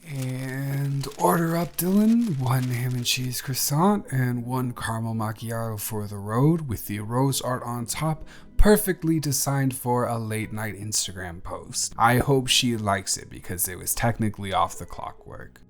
And order up, Dylan. 1 ham and cheese croissant and 1 caramel macchiato for the road with the rose art on top, perfectly designed for a late night Instagram post. I hope she likes it because it was technically off the clockwork.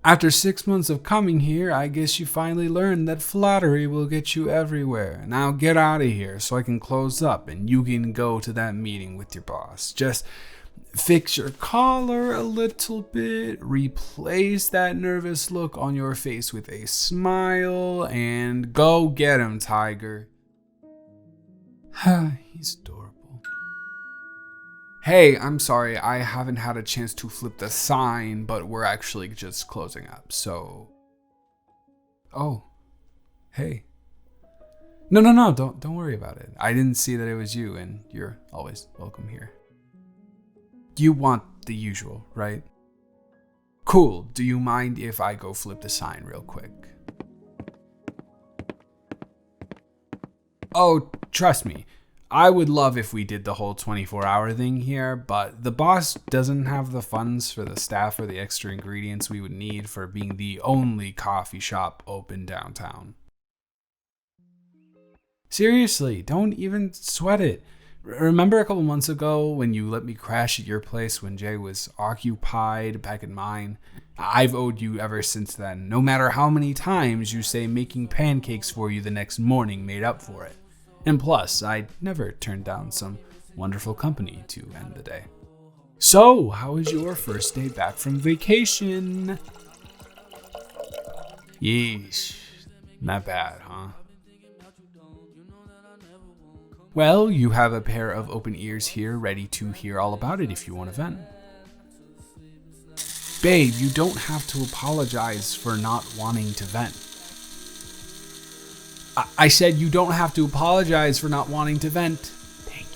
After 6 months of coming here, I guess you finally learned that flattery will get you everywhere. Now get out of here so I can close up and you can go to that meeting with your boss. Just fix your collar a little bit, replace that nervous look on your face with a smile, and go get him, Tiger. He's adorable. Hey, I'm sorry, I haven't had a chance to flip the sign, but we're actually just closing up, so... Oh. Hey. No, don't worry about it. I didn't see that it was you, and you're always welcome here. You want the usual, right? Cool. Do you mind if I go flip the sign real quick? Oh, trust me. I would love if we did the whole 24-hour thing here, but the boss doesn't have the funds for the staff or the extra ingredients we would need for being the only coffee shop open downtown. Seriously, don't even sweat it. Remember a couple months ago when you let me crash at your place when Jay was occupied back at mine? I've owed you ever since then, no matter how many times you say making pancakes for you the next morning made up for it. And plus, I'd never turn down some wonderful company to end the day. So, how was your first day back from vacation? Yeesh, not bad, huh? Well, you have a pair of open ears here ready to hear all about it if you want to vent. Babe, you don't have to apologize for not wanting to vent. I said you don't have to apologize for not wanting to vent. Thank you.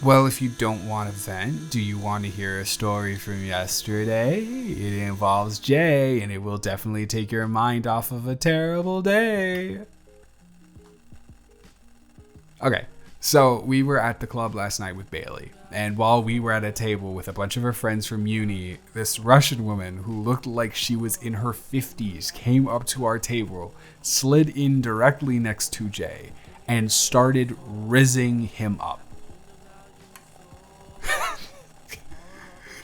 Well, if you don't want to vent, do you want to hear a story from yesterday? It involves Jay, and it will definitely take your mind off of a terrible day. Okay, so we were at the club last night with Bailey, and while we were at a table with a bunch of her friends from uni, this Russian woman who looked like she was in her 50s came up to our table, slid in directly next to Jay, and started rizzing him up.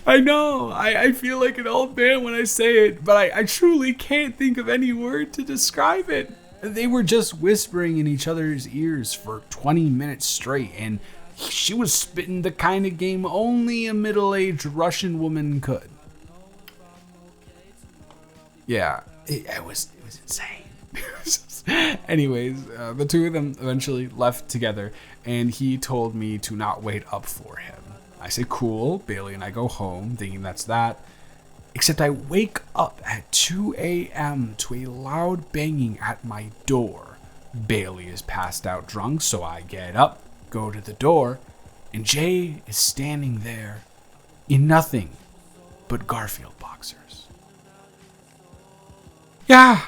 I know, I feel like an old man when I say it, but I truly can't think of any word to describe it. They were just whispering in each other's ears for 20 minutes straight, and she was spitting the kind of game only a middle-aged Russian woman could. Yeah, it was insane. Anyways, the two of them eventually left together, and he told me to not wait up for him. I say, cool. Bailey and I go home, thinking that's that. Except I wake up at 2 a.m. to a loud banging at my door. Bailey is passed out drunk, so I get up, go to the door, and Jay is standing there in nothing but Garfield boxers. Yeah,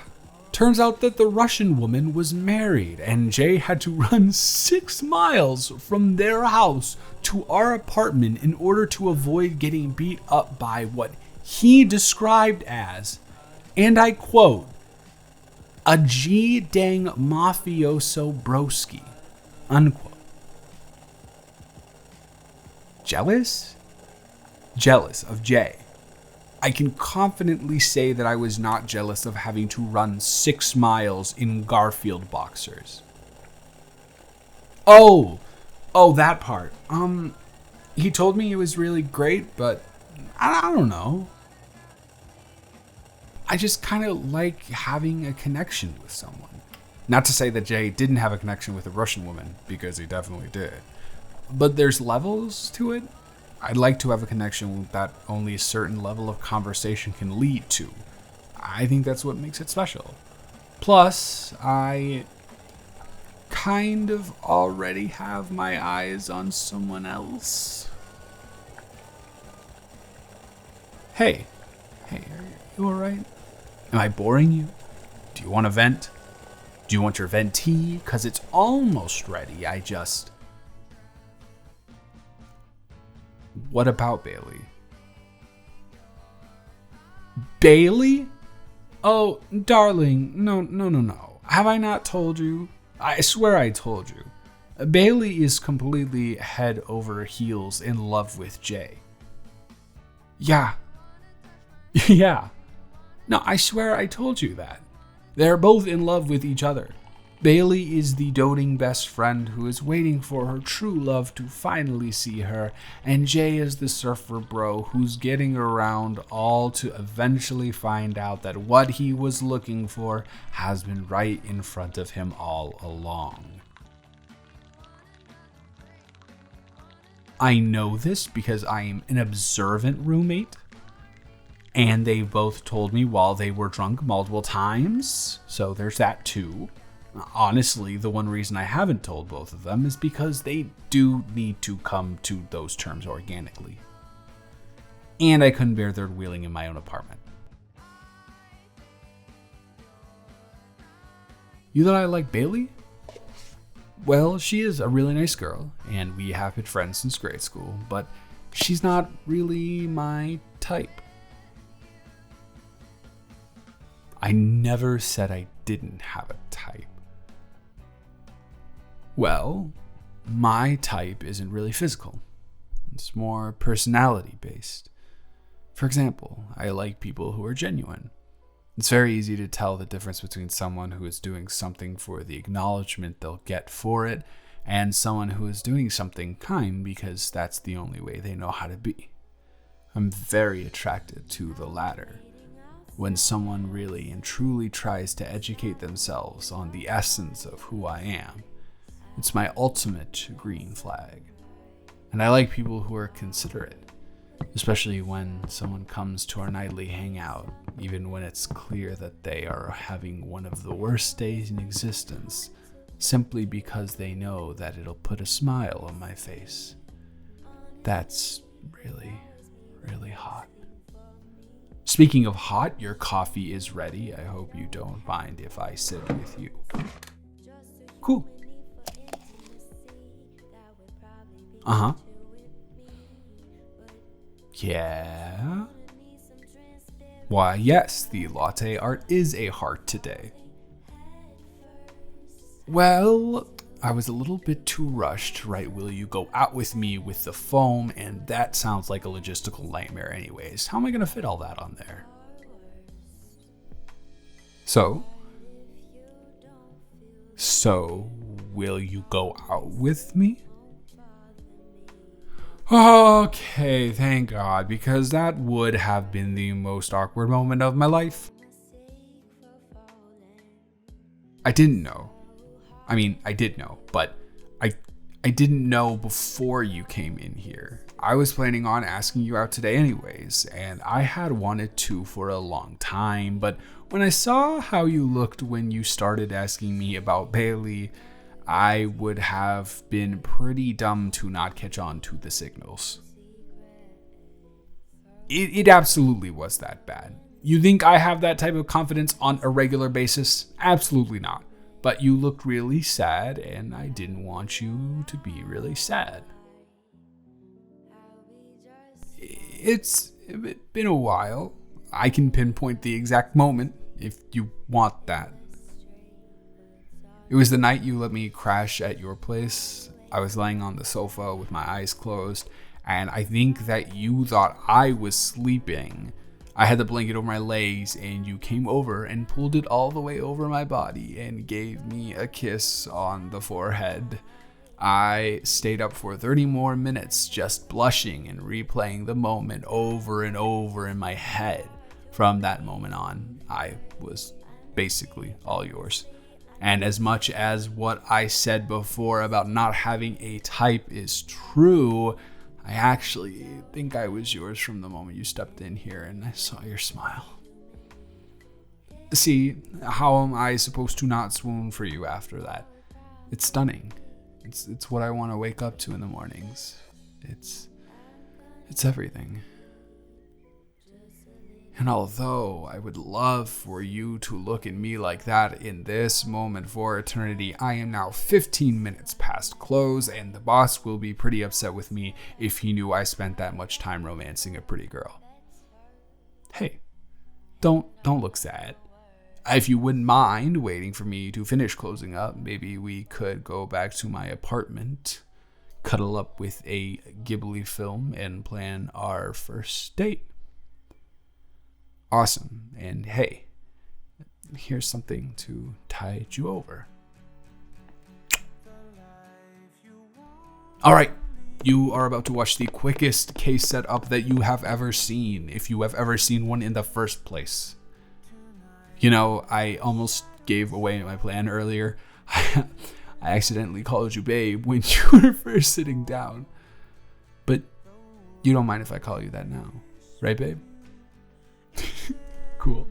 turns out that the Russian woman was married, and Jay had to run 6 miles from their house to our apartment in order to avoid getting beat up by what he described as, and I quote, a G-dang mafioso broski, unquote. Jealous? Jealous of Jay. I can confidently say that I was not jealous of having to run 6 miles in Garfield boxers. Oh, that part. He told me it was really great, but I don't know. I just kind of like having a connection with someone. Not to say that Jay didn't have a connection with a Russian woman, because he definitely did. But there's levels to it. I'd like to have a connection that only a certain level of conversation can lead to. I think that's what makes it special. Plus, I kind of already have my eyes on someone else. Hey, are you alright? Am I boring you? Do you want to vent? Do you want your venti? Because it's almost ready. I just What about Bailey? Bailey? Oh, darling, no. Have I not told you? I swear I told you. Bailey is completely head over heels in love with Jay. Yeah. Yeah. No, I swear I told you that. They're both in love with each other. Bailey is the doting best friend who is waiting for her true love to finally see her, and Jay is the surfer bro who's getting around all to eventually find out that what he was looking for has been right in front of him all along. I know this because I am an observant roommate, and they both told me while they were drunk multiple times, so there's that too. Honestly, the one reason I haven't told both of them is because they do need to come to those terms organically. And I couldn't bear third wheeling in my own apartment. You thought I liked Bailey? Well, she is a really nice girl, and we have been friends since grade school, but she's not really my type. I never said I didn't have a type. Well, my type isn't really physical. It's more personality based. For example, I like people who are genuine. It's very easy to tell the difference between someone who is doing something for the acknowledgement they'll get for it and someone who is doing something kind because that's the only way they know how to be. I'm very attracted to the latter. When someone really and truly tries to educate themselves on the essence of who I am, it's my ultimate green flag. And I like people who are considerate, especially when someone comes to our nightly hangout, even when it's clear that they are having one of the worst days in existence, simply because they know that it'll put a smile on my face. That's really, really hot. Speaking of hot, your coffee is ready. I hope you don't mind if I sit with you. Cool. Uh-huh. Yeah? Why, yes, the latte art is a heart today. Well, I was a little bit too rushed to write "Will you go out with me" with the foam, and that sounds like a logistical nightmare anyways. How am I going to fit all that on there? So, will you go out with me? Okay, thank God, because that would have been the most awkward moment of my life. I didn't know. I mean, I did know, but I didn't know before you came in here. I was planning on asking you out today anyways, and I had wanted to for a long time, but when I saw how you looked when you started asking me about Bailey, I would have been pretty dumb to not catch on to the signals. It absolutely was that bad. You think I have that type of confidence on a regular basis? Absolutely not. But you looked really sad, and I didn't want you to be really sad. It's been a while. I can pinpoint the exact moment if you want that. It was the night you let me crash at your place. I was laying on the sofa with my eyes closed, and I think that you thought I was sleeping. I had the blanket over my legs, and you came over and pulled it all the way over my body and gave me a kiss on the forehead. I stayed up for 30 more minutes just blushing and replaying the moment over and over in my head. From that moment on, I was basically all yours. And as much as what I said before about not having a type is true, I actually think I was yours from the moment you stepped in here and I saw your smile. See, how am I supposed to not swoon for you after that? It's stunning. It's what I want to wake up to in the mornings. It's everything. And although I would love for you to look at me like that in this moment for eternity, I am now 15 minutes past fast close, and the boss will be pretty upset with me if he knew I spent that much time romancing a pretty girl. Hey, don't look sad. If you wouldn't mind waiting for me to finish closing up, maybe we could go back to my apartment, cuddle up with a Ghibli film, and plan our first date. Awesome. And hey, here's something to tide you over. All right. You are about to watch the quickest case setup that you have ever seen, if you have ever seen one in the first place. You know, I almost gave away my plan earlier. I accidentally called you babe when you were first sitting down. But you don't mind if I call you that now, right, babe? Cool.